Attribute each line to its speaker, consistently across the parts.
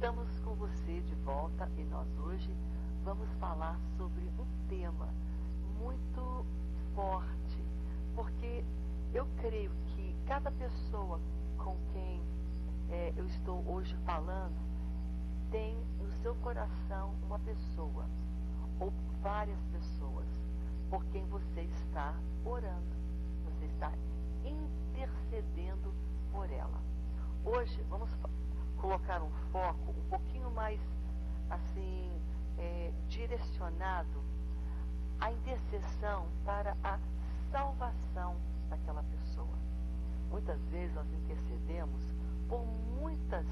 Speaker 1: Estamos com você de volta e nós hoje vamos falar sobre um tema muito forte, porque eu creio que cada pessoa com quem eu estou hoje falando tem no seu coração uma pessoa ou várias pessoas por quem você está orando, você está intercedendo por ela. Hoje vamos colocar um foco um pouquinho mais assim direcionado à intercessão para a salvação daquela pessoa. Muitas vezes nós intercedemos por muitos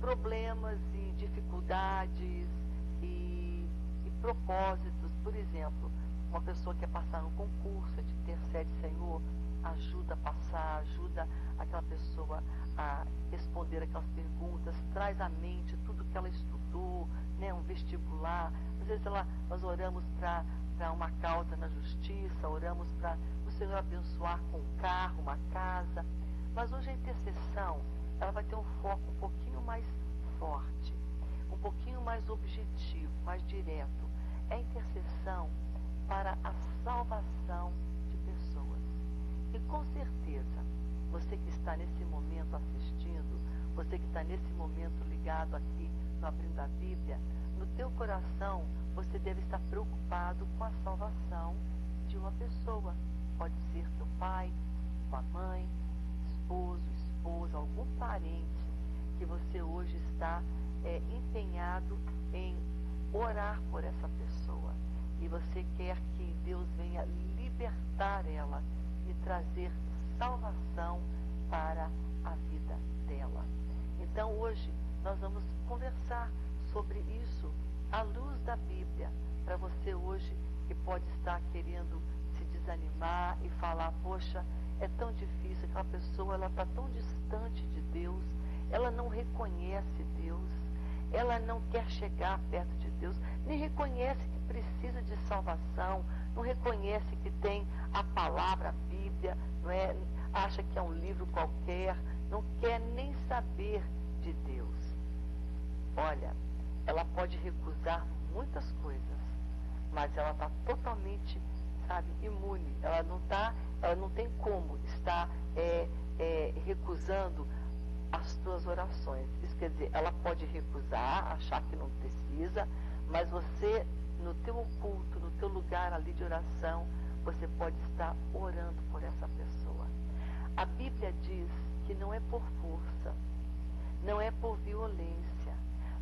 Speaker 1: problemas e dificuldades e propósitos. Por exemplo, uma pessoa quer passar no concurso, a gente intercede, Senhor, ajuda a passar, ajuda aquela pessoa a responder aquelas perguntas, traz à mente tudo que ela estudou, né, um vestibular. Às vezes nós oramos para uma causa na justiça, oramos para o Senhor abençoar com um carro, uma casa. Mas hoje a intercessão, ela vai ter um foco um pouquinho mais forte, um pouquinho mais objetivo, mais direto. É a intercessão para a salvação de pessoas. E com certeza, você que está nesse momento assistindo, você que está nesse momento ligado aqui no Abrindo a Bíblia, no teu coração você deve estar preocupado com a salvação de uma pessoa. Pode ser teu pai, tua mãe, esposo, esposa, algum parente que você hoje está empenhado em orar por essa pessoa. E você quer que Deus venha libertar ela e trazer salvação para a vida dela. Então hoje nós vamos conversar sobre isso à luz da Bíblia, para você hoje que pode estar querendo se desanimar e falar, poxa, é tão difícil, aquela pessoa ela está tão distante de Deus, ela não reconhece Deus, ela não quer chegar perto de Deus, nem reconhece que precisa de salvação, não reconhece que tem a palavra, a Bíblia, não é? Acha que é um livro qualquer, não quer nem saber de Deus. Olha, ela pode recusar muitas coisas, mas ela está totalmente, imune. Ela não tem como estar recusando as tuas orações. Isso quer dizer, ela pode recusar, achar que não precisa, mas você, no teu oculto, no teu lugar ali de oração, você pode estar orando por essa pessoa. A Bíblia diz que não é por força, não é por violência,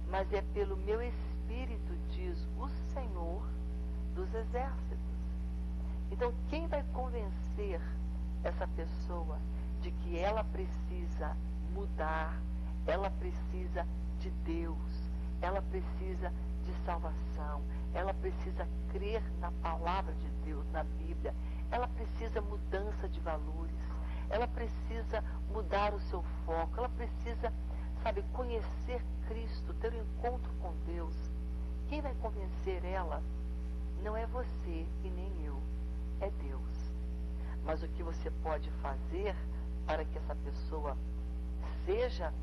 Speaker 1: mas é pelo meu Espírito, diz o Senhor dos Exércitos. Então, quem vai convencer essa pessoa de que ela precisa mudar, ela precisa de Deus, ela precisa de salvação, ela precisa crer na palavra de Deus, na Bíblia, ela precisa mudança de valores, ela precisa mudar o seu foco, ela precisa, conhecer Cristo, ter um encontro com Deus. Quem vai convencer ela não é você e nem eu, é Deus. Mas o que você pode fazer para que essa pessoa seja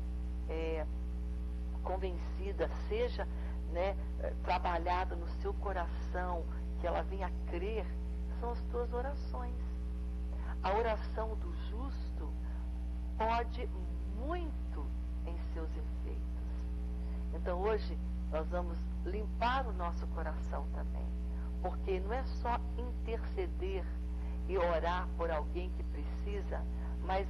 Speaker 1: convencida, seja trabalhada no seu coração, que ela venha a crer, são as tuas orações. A oração do justo pode muito em seus efeitos. Então hoje nós vamos limpar o nosso coração também, porque não é só interceder e orar por alguém que precisa, mas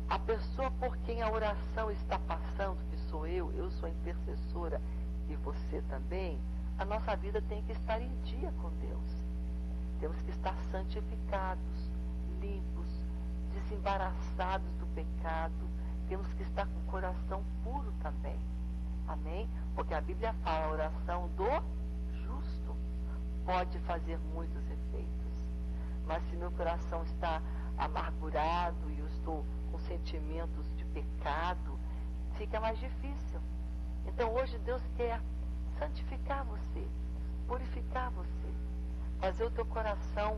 Speaker 1: a pessoa por quem a oração está passando, que sou eu sou intercessora e você também, a nossa vida tem que estar em dia com Deus. Temos que estar santificados, limpos, desembaraçados do pecado. Temos que estar com o coração puro também. Amém? Porque a Bíblia fala, a oração do justo pode fazer muitos efeitos. Mas se meu coração está amargurado e eu estou com sentimentos de pecado, fica mais difícil. Então hoje Deus quer santificar você, purificar você, fazer o teu coração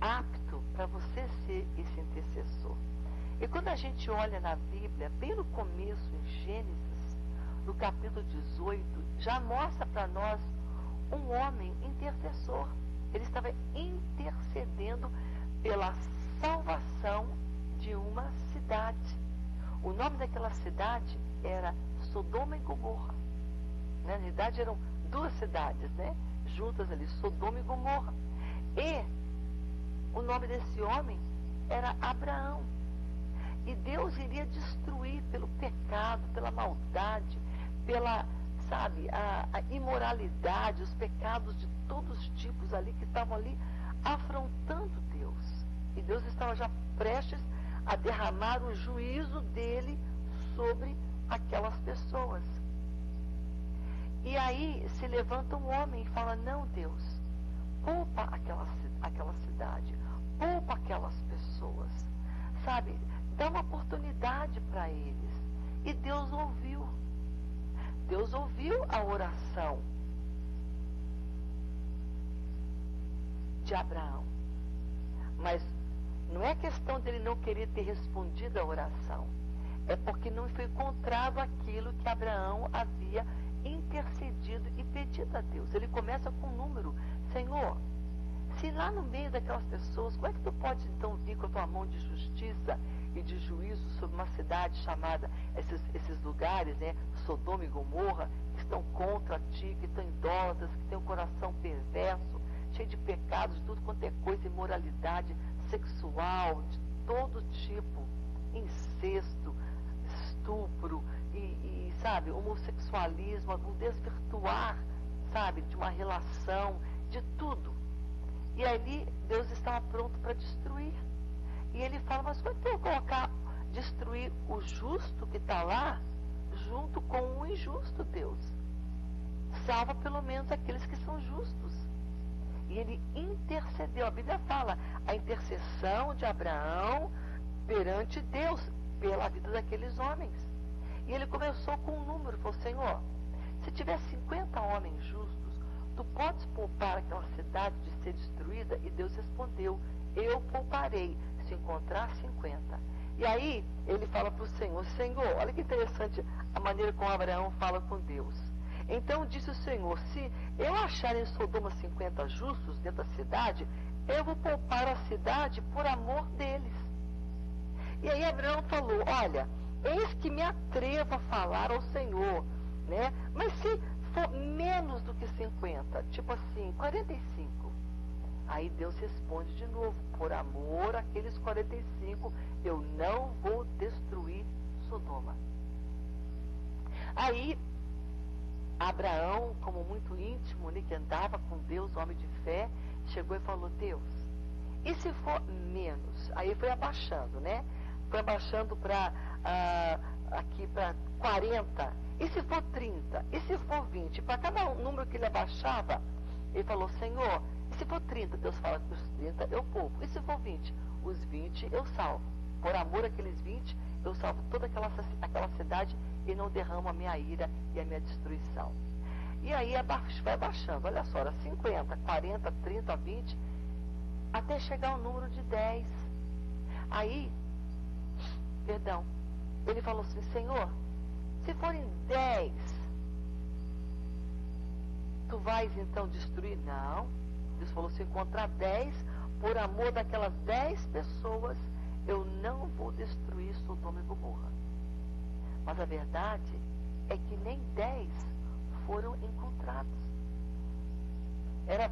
Speaker 1: apto para você ser esse intercessor. E quando a gente olha na Bíblia, bem no começo, em Gênesis, no capítulo 18, já mostra para nós um homem intercessor. Ele estava intercedendo pela salvação de uma cidade. O nome daquela cidade era Sodoma e Gomorra. Na realidade eram duas cidades, né? Juntas ali, Sodoma e Gomorra. E o nome desse homem era Abraão. E Deus iria destruir pelo pecado, pela maldade, pela, sabe, a imoralidade, os pecados de todos os tipos ali que estavam ali afrontando Deus. E Deus estava já prestes a derramar o juízo dele sobre aquelas pessoas. E aí se levanta um homem e fala: não, Deus, poupa aquela cidade, poupa aquelas pessoas, sabe, dá uma oportunidade para eles. E Deus ouviu a oração de Abraão. Mas não é questão dele não querer ter respondido a oração, é porque não foi encontrado aquilo que Abraão havia intercedido e pedido a Deus. Ele começa com um número: Senhor, se lá no meio daquelas pessoas, como é que tu pode então vir com a tua mão de justiça e de juízo sobre uma cidade chamada, esses lugares, né, Sodoma e Gomorra, que estão contra ti, que estão idólatras, que têm um coração perverso, cheio de pecados, de tudo quanto é coisa, imoralidade sexual, de todo tipo, incesto, estupro e sabe, homossexualismo, um desvirtuar, sabe, de uma relação, de tudo. E ali Deus estava pronto para destruir. E ele fala: mas como é que eu vou colocar, destruir o justo que está lá, junto com o injusto, Deus? Salva pelo menos aqueles que são justos. E ele intercedeu. A Bíblia fala a intercessão de Abraão perante Deus, pela vida daqueles homens. E ele começou com um número, falou: Senhor, se tiver 50 homens justos, tu podes poupar aquela cidade de ser destruída? E Deus respondeu: eu pouparei, se encontrar 50. E aí ele fala para o Senhor: Senhor, olha que interessante a maneira como Abraão fala com Deus. Então disse o Senhor: se eu achar em Sodoma 50 justos dentro da cidade, eu vou poupar a cidade por amor deles. E aí Abraão falou: olha, eis que me atrevo a falar ao Senhor, né? Mas se for menos do que 50, tipo assim, 45, aí Deus responde de novo: por amor àqueles 45, eu não vou destruir Sodoma. Aí Abraão, como muito íntimo, né, que andava com Deus, homem de fé, chegou e falou: Deus, e se for menos? Aí foi abaixando, né? Foi abaixando para aqui para 40. E se for 30? E se for 20? Para cada número que ele abaixava, ele falou: Senhor, e se for 30? Deus fala que os 30 eu poupo. E se for 20? Os 20 eu salvo. Por amor àqueles 20, eu salvo toda aquela cidade e não derramo a minha ira e a minha destruição. E aí vai abaixando, olha só, era 50, 40, 30, 20, até chegar ao número de 10. Aí, ele falou assim: Senhor, se forem 10, tu vais então destruir? Não. Deus falou: se encontrar 10, por amor daquelas 10 pessoas, eu não vou destruir Sodoma e Gomorra. Mas a verdade é que nem 10 foram encontrados. Era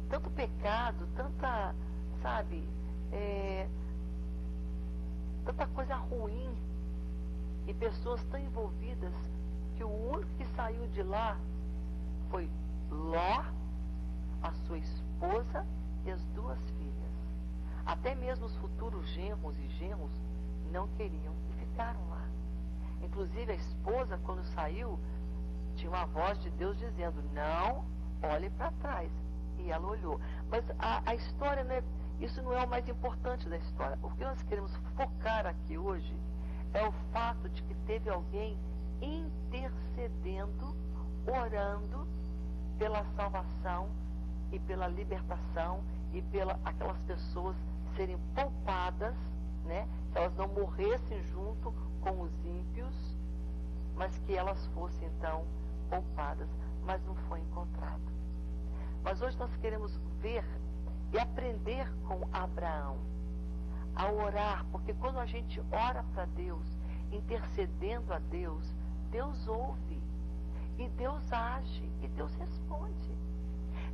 Speaker 1: tanto pecado, tanta, sabe, tanta coisa ruim e pessoas tão envolvidas, que o único que saiu de lá foi Ló, a sua esposa e as 2 filhas. Até mesmo os futuros genros e genros não queriam e ficaram lá. Inclusive a esposa, quando saiu, tinha uma voz de Deus dizendo: não olhe para trás. E ela olhou. Mas a história, né, isso não é o mais importante da história. O que nós queremos focar aqui hoje é o fato de que teve alguém intercedendo, orando pela salvação e pela libertação e pela aquelas pessoas serem poupadas, né? Se elas não morressem junto com os ímpios, mas que elas fossem então poupadas, mas não foi encontrado. Mas hoje nós queremos ver e aprender com Abraão a orar, porque quando a gente ora para Deus, intercedendo a Deus, Deus ouve e Deus age e Deus responde.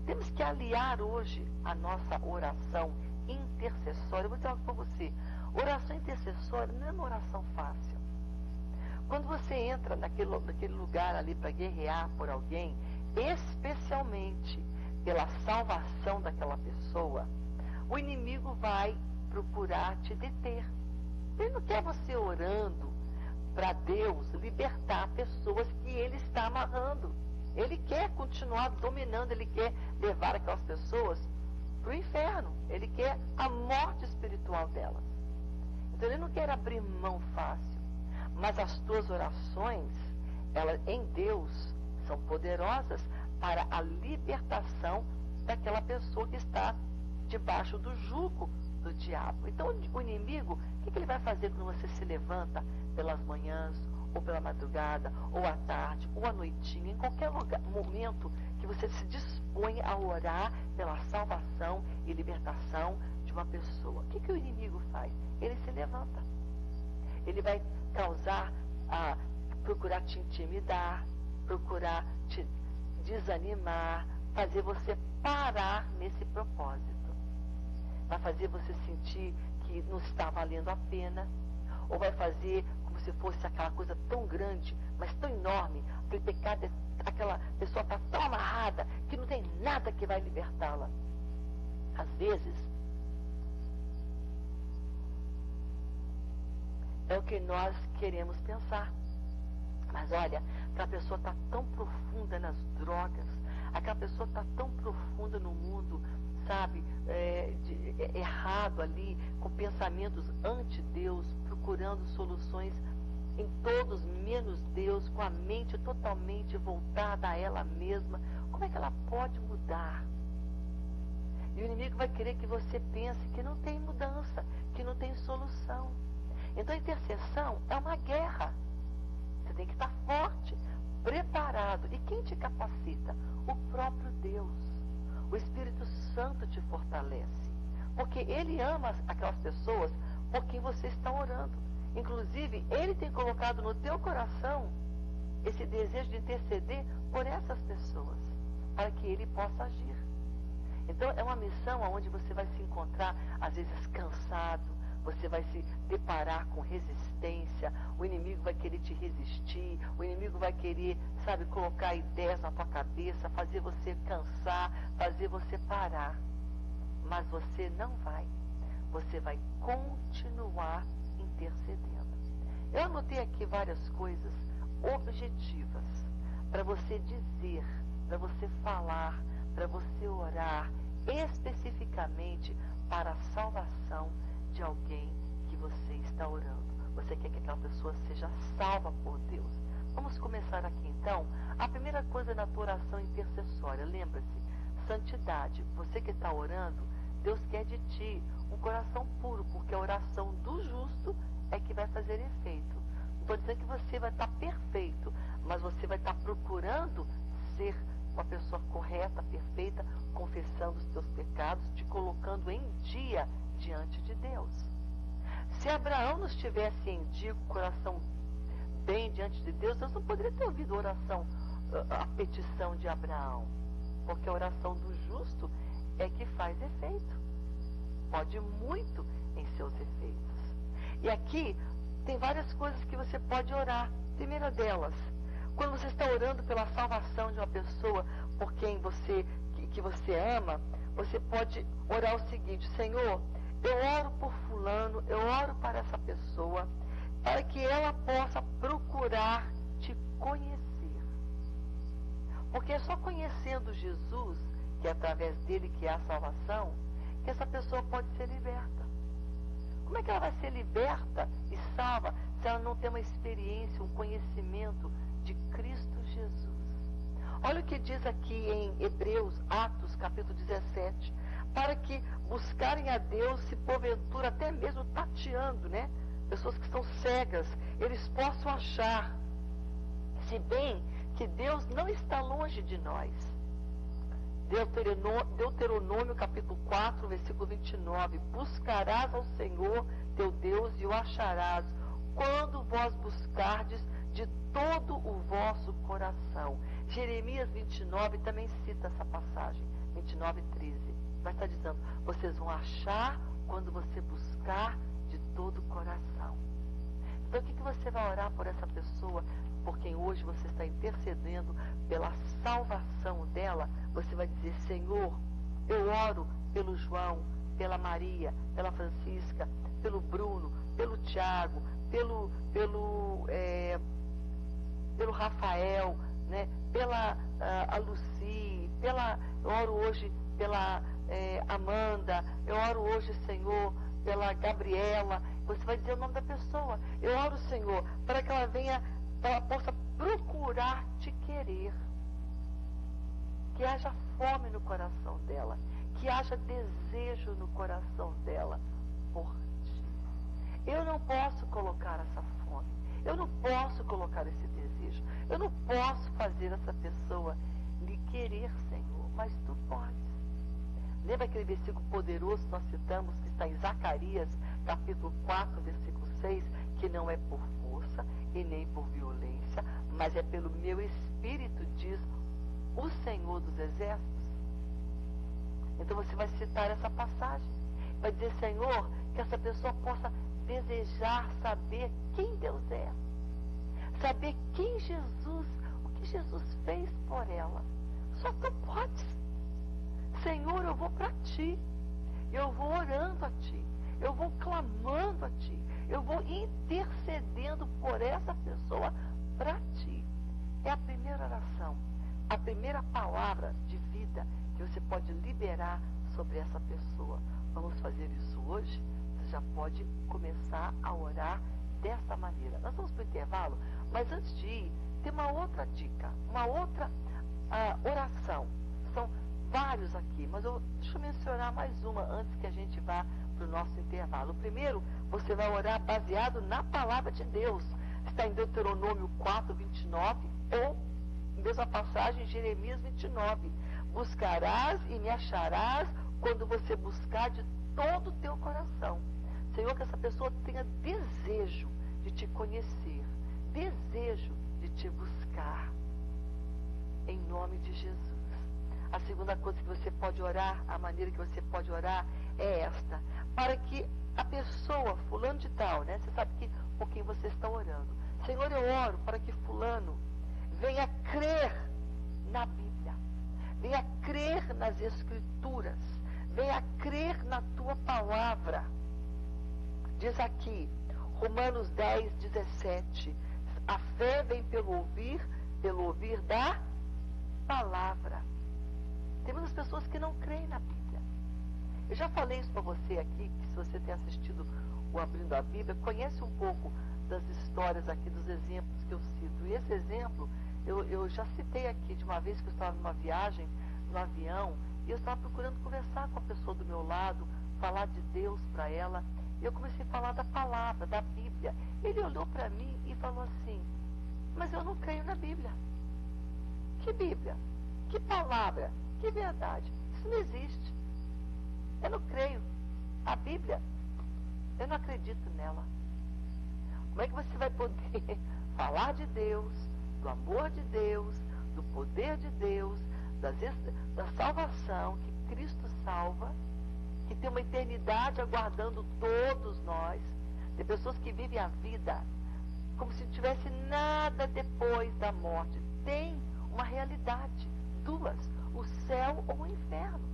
Speaker 1: Temos que aliar hoje a nossa oração intercessória. Eu vou dizer algo para você. Oração intercessória não é uma oração fácil. Quando você entra naquele lugar ali para guerrear por alguém, especialmente pela salvação daquela pessoa, o inimigo vai procurar te deter. Ele não quer você orando para Deus libertar pessoas que ele está amarrando. Ele quer continuar dominando, ele quer levar aquelas pessoas para o inferno. Ele quer a morte espiritual delas. Então ele não quer abrir mão fácil. Mas as tuas orações, elas em Deus, são poderosas para a libertação daquela pessoa que está debaixo do jugo do diabo. Então o inimigo, o que ele vai fazer quando você se levanta pelas manhãs, ou pela madrugada, ou à tarde, ou à noitinha, em qualquer momento que você se dispõe a orar pela salvação e libertação de uma pessoa? O que o inimigo faz? Ele se levanta. Ele vai causar, procurar te intimidar, procurar te desanimar, fazer você parar nesse propósito. Vai fazer você sentir que não está valendo a pena, ou vai fazer como se fosse aquela coisa tão grande, mas tão enorme, aquele pecado, aquela pessoa está tão amarrada que não tem nada que vai libertá-la. Às vezes, é o que nós queremos pensar. Mas olha, aquela pessoa está tão profunda nas drogas, aquela pessoa está tão profunda no mundo, sabe, errado ali, com pensamentos anti-Deus, procurando soluções em todos menos Deus, com a mente totalmente voltada a ela mesma. Como é que ela pode mudar? E o inimigo vai querer que você pense que não tem mudança, que não tem solução. Então a intercessão é uma guerra. Você tem que estar forte, preparado. E quem te capacita? O próprio Deus. O Espírito Santo te fortalece. Porque Ele ama aquelas pessoas por quem você está orando. Inclusive, Ele tem colocado no teu coração esse desejo de interceder por essas pessoas, para que Ele possa agir. Então, é uma missão onde você vai se encontrar, às vezes, cansado, você vai se deparar com resistência, o inimigo vai querer te resistir, o inimigo vai querer, sabe, colocar ideias na tua cabeça, fazer você cansar, fazer você parar. Mas você não vai. Você vai continuar intercedendo. Eu anotei aqui várias coisas objetivas para você dizer, para você falar, para você orar especificamente para a salvação de alguém que você está orando. Você quer que aquela pessoa seja salva por Deus. Vamos começar aqui então. A primeira coisa na tua oração intercessória, lembra-se, santidade. Você que está orando, Deus quer de ti um coração puro, porque a oração do justo é que vai fazer efeito. Não estou dizendo que você vai estar perfeito, mas você vai estar procurando ser uma pessoa correta, perfeita, confessando os teus pecados, te colocando em dia diante de Deus. Se Abraão não estivesse em dia, com o coração bem diante de Deus, Deus não poderia ter ouvido a petição de Abraão, porque a oração do justo é que faz efeito, pode muito em seus efeitos. E aqui tem várias coisas que você pode orar. Primeira delas, quando você está orando pela salvação de uma pessoa por quem que você ama, você pode orar o seguinte: Senhor, eu oro por fulano, eu oro para essa pessoa, para que ela possa procurar te conhecer. Porque é só conhecendo Jesus, que é através dele que há a salvação, que essa pessoa pode ser liberta. Como é que ela vai ser liberta e salva se ela não tem uma experiência, um conhecimento de Cristo Jesus? Olha o que diz aqui em Hebreus, Atos, capítulo 17. para que buscarem a Deus, se porventura até mesmo tateando, né? Pessoas que são cegas, eles possam achar, se bem que Deus não está longe de nós. Deuteronômio capítulo 4, versículo 29. Buscarás ao Senhor teu Deus e o acharás, quando vós buscardes de todo o vosso coração. Jeremias 29 também cita essa passagem, 29, 13. Vai estar dizendo, vocês vão achar quando você buscar de todo o coração. Então o que você vai orar por essa pessoa, por quem hoje você está intercedendo pela salvação dela? Você vai dizer, Senhor, eu oro pelo João, pela Maria, pela Francisca, pelo Bruno, pelo Tiago, pelo Rafael, né? Pela a Luci, eu oro hoje pela Amanda, eu oro hoje, Senhor, pela Gabriela. Você vai dizer o nome da pessoa. Eu oro, Senhor, para que ela venha, ela possa procurar te querer. Que haja fome no coração dela, que haja desejo no coração dela por ti. Eu não posso colocar essa fome, eu não posso colocar esse desejo, eu não posso fazer essa pessoa lhe querer, Senhor, mas tu podes. Lembra aquele versículo poderoso que nós citamos, que está em Zacarias, capítulo 4, versículo 6, que não é por força e nem por violência, mas é pelo meu Espírito, diz o Senhor dos Exércitos. Então você vai citar essa passagem, vai dizer, Senhor, que essa pessoa possa desejar saber quem Deus é, saber quem Jesus, o que Jesus fez por ela. Só tu podes. Senhor, eu vou para ti, eu vou orando a ti, eu vou clamando a ti, eu vou intercedendo por essa pessoa para ti. É a primeira oração, a primeira palavra de vida que você pode liberar sobre essa pessoa. Vamos fazer isso hoje? Você já pode começar a orar dessa maneira. Nós vamos para o intervalo, mas antes de ir, tem uma outra dica, uma outra oração. São vários aqui, mas deixa eu mencionar mais uma antes que a gente vá para o nosso intervalo. O primeiro, você vai orar baseado na palavra de Deus. Está em Deuteronômio 4, 29, ou mesma passagem, Jeremias 29. Buscarás e me acharás quando você buscar de todo o teu coração. Senhor, que essa pessoa tenha desejo de te conhecer, desejo de te buscar, em nome de Jesus. A segunda coisa que você pode orar, a maneira que você pode orar é esta, para que a pessoa, fulano de tal, né? Você sabe por quem você está orando. Senhor, eu oro para que fulano venha crer na Bíblia, venha crer nas Escrituras, venha crer na tua palavra. Diz aqui, Romanos 10, 17, a fé vem pelo ouvir da palavra. Tem muitas pessoas que não creem na Bíblia. Eu já falei isso para você aqui, que se você tem assistido o Abrindo a Bíblia, conhece um pouco das histórias aqui, dos exemplos que eu cito. E esse exemplo, eu já citei aqui de uma vez que eu estava numa viagem, no avião, e eu estava procurando conversar com a pessoa do meu lado, falar de Deus para ela, e eu comecei a falar da palavra, da Bíblia. Ele olhou para mim e falou assim, mas eu não creio na Bíblia. Que Bíblia? Que palavra? Que verdade? Isso não existe. Eu não creio. A Bíblia, eu não acredito nela. Como é que você vai poder falar de Deus, do amor de Deus, do poder de Deus, da salvação, que Cristo salva, que tem uma eternidade aguardando todos nós? Tem pessoas que vivem a vida como se não tivesse nada depois da morte. Tem uma realidade, duas, o céu ou o inferno.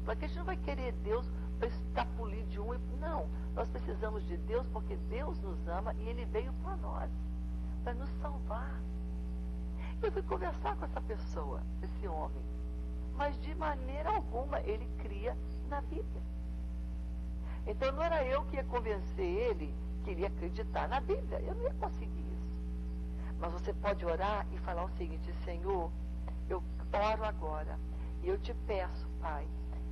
Speaker 1: Porque a gente não vai querer Deus para escapulir de um e... Não, nós precisamos de Deus porque Deus nos ama e Ele veio para nós, para nos salvar. Eu fui conversar com essa pessoa, esse homem, mas de maneira alguma ele cria na Bíblia. Então não era eu que ia convencer ele que ele ia acreditar na Bíblia. Eu não ia conseguir isso. Mas você pode orar e falar o seguinte: Senhor, eu oro agora e eu te peço, Pai,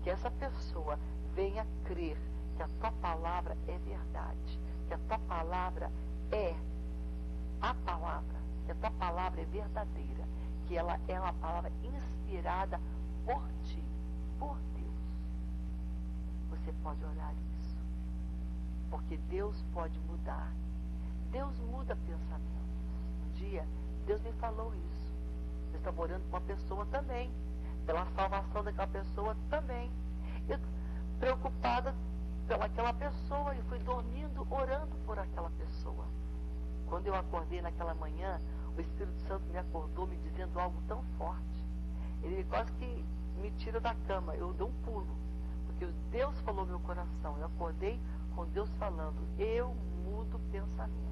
Speaker 1: que essa pessoa venha crer que a tua palavra é verdade, que a tua palavra é a palavra, que a tua palavra é verdadeira, que ela é uma palavra inspirada por ti, por Deus. Você pode orar isso, porque Deus pode mudar. Deus muda pensamentos. Um dia, Deus me falou isso. Eu estava orando por uma pessoa também, pela salvação daquela pessoa também. Eu, preocupada pelaquela pessoa, e fui dormindo orando por aquela pessoa. Quando eu acordei naquela manhã, o Espírito Santo me acordou me dizendo algo tão forte. Ele quase que me tira da cama. Eu dei um pulo, porque Deus falou no meu coração. Eu acordei com Deus falando: eu mudo pensamentos.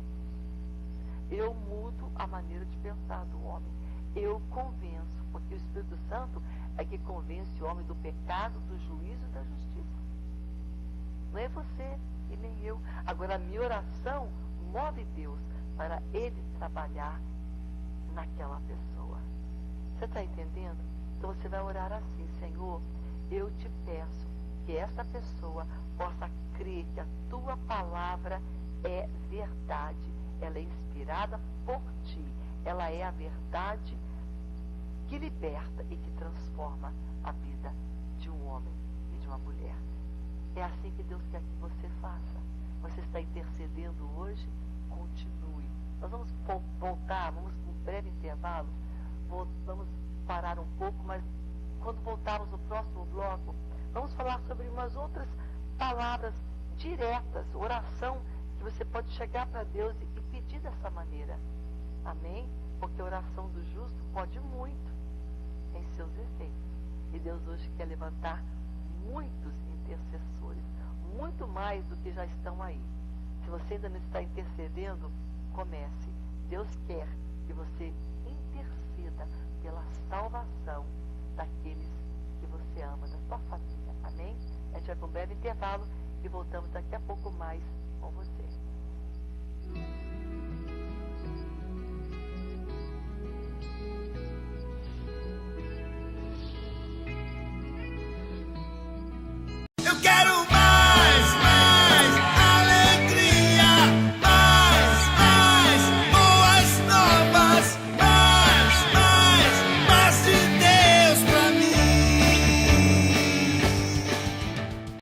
Speaker 1: Eu mudo a maneira de pensar do homem. Eu convenço, porque o Espírito Santo é que convence o homem do pecado, do juízo e da justiça. Não é você e nem eu. Agora, a minha oração move Deus para Ele trabalhar naquela pessoa. Você está entendendo? Então você vai orar assim: Senhor, eu te peço que essa pessoa possa crer que a tua palavra é verdade, ela é inspirada por ti, ela é a verdade que liberta e que transforma a vida de um homem e de uma mulher. É assim que Deus quer que você faça. Você está intercedendo hoje? Continue. Nós vamos voltar, vamos com um breve intervalo, vamos parar um pouco, mas quando voltarmos no próximo bloco, vamos falar sobre umas outras palavras diretas, oração, que você pode chegar para Deus e pedir dessa maneira. Amém? Porque a oração do justo pode muito em seus efeitos. E Deus hoje quer levantar muitos intercessores, muito mais do que já estão aí. Se você ainda não está intercedendo, comece. Deus quer que você interceda pela salvação daqueles que você ama, da sua família. Amém? A gente vai para um breve intervalo e voltamos daqui a pouco mais com você.